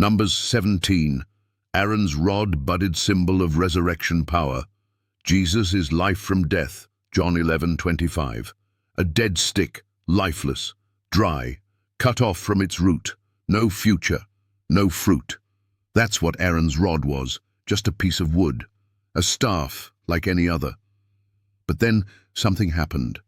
Numbers 17. Aaron's rod, budded symbol of resurrection power. Jesus is life from death. John 11:25. A dead stick, lifeless, dry, cut off from its root. No future, no fruit. That's what Aaron's rod was, just a piece of wood, a staff like any other. But then something happened.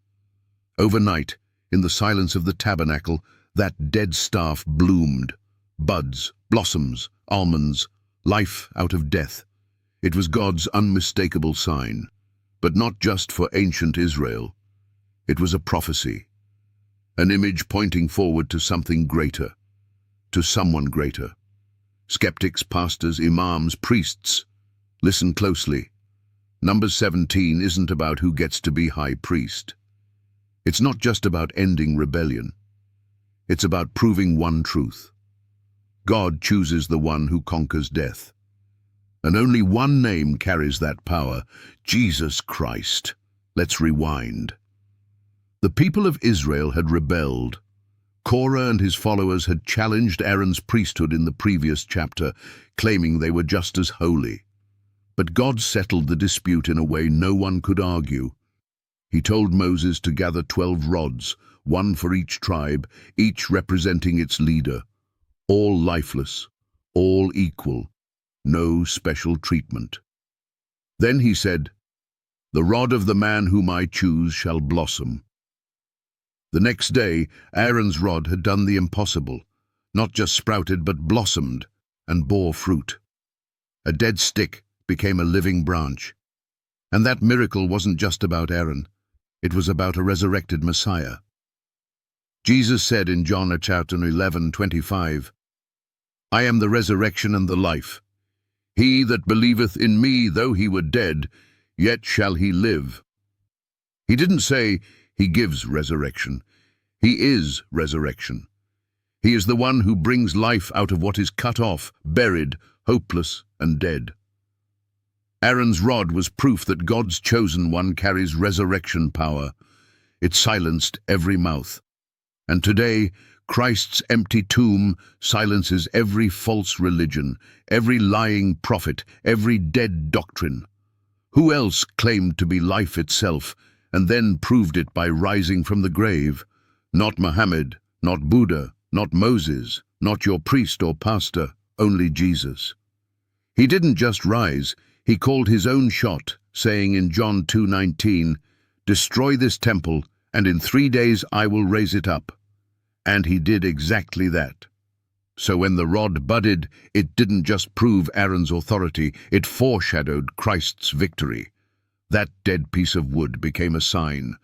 Overnight, in the silence of the tabernacle, that dead staff bloomed. Buds, blossoms, almonds, life out of death. It was God's unmistakable sign, but not just for ancient Israel. It was a prophecy, an image pointing forward to something greater, to someone greater. Skeptics, pastors, imams, priests, listen closely. Numbers 17 isn't about who gets to be high priest. It's not just about ending rebellion. It's about proving one truth. God chooses the one who conquers death. And only one name carries that power: Jesus Christ. Let's rewind. The people of Israel had rebelled. Korah and his followers had challenged Aaron's priesthood in the previous chapter, claiming they were just as holy. But God settled the dispute in a way no one could argue. He told Moses to gather 12 rods, one for each tribe, each representing its leader. All lifeless, all equal, no special treatment. Then he said, "The rod of the man whom I choose shall blossom." The next day, Aaron's rod had done the impossible, not just sprouted but blossomed and bore fruit. A dead stick became a living branch. And that miracle wasn't just about Aaron, it was about a resurrected Messiah. Jesus said in John chapter 11:25, "I am the resurrection and the life. He that believeth in me, though he were dead, yet shall he live." He didn't say he gives resurrection. He is resurrection. He is the one who brings life out of what is cut off, buried, hopeless, and dead. Aaron's rod was proof that God's chosen one carries resurrection power. It silenced every mouth. And today, Christ's empty tomb silences every false religion, every lying prophet, every dead doctrine. Who else claimed to be life itself and then proved it by rising from the grave? Not Muhammad, not Buddha, not Moses, not your priest or pastor, only Jesus. He didn't just rise, he called his own shot, saying in John 2:19, "Destroy this temple, and in 3 days I will raise it up." And he did exactly that. So when the rod budded, it didn't just prove Aaron's authority, it foreshadowed Christ's victory. That dead piece of wood became a sign.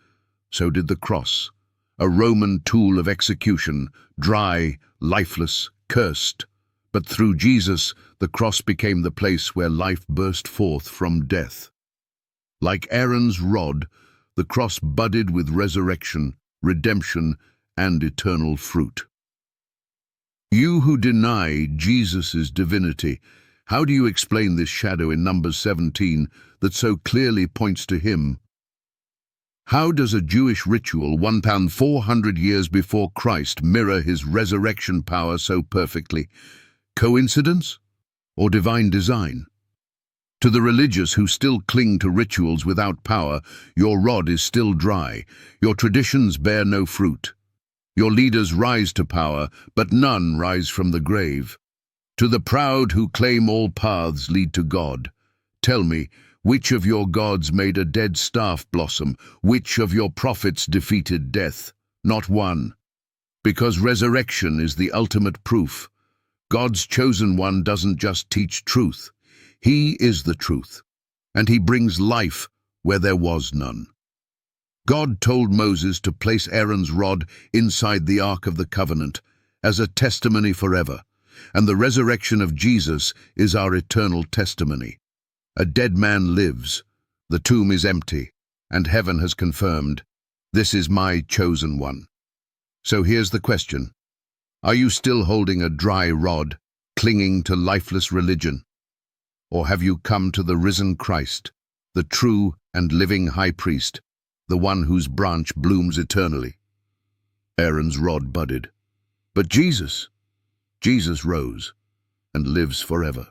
So did the cross, a Roman tool of execution, dry, lifeless, cursed. But through Jesus, the cross became the place where life burst forth from death. Like Aaron's rod, the cross budded with resurrection, redemption, and eternal fruit. You who deny Jesus' divinity, how do you explain this shadow in Numbers 17 that so clearly points to him? How does a Jewish ritual 1,400 years before Christ mirror his resurrection power so perfectly? Coincidence or divine design? To the religious who still cling to rituals without power, your rod is still dry, your traditions bear no fruit. Your leaders rise to power, but none rise from the grave. To the proud who claim all paths lead to God, tell me, which of your gods made a dead staff blossom? Which of your prophets defeated death? Not one. Because resurrection is the ultimate proof. God's chosen one doesn't just teach truth. He is the truth, and he brings life where there was none. God told Moses to place Aaron's rod inside the Ark of the Covenant as a testimony forever, and the resurrection of Jesus is our eternal testimony. A dead man lives, the tomb is empty, and heaven has confirmed, "This is my chosen one." So here's the question. Are you still holding a dry rod, clinging to lifeless religion? Or have you come to the risen Christ, the true and living high priest, the one whose branch blooms eternally? Aaron's rod budded. But Jesus rose. and lives forever.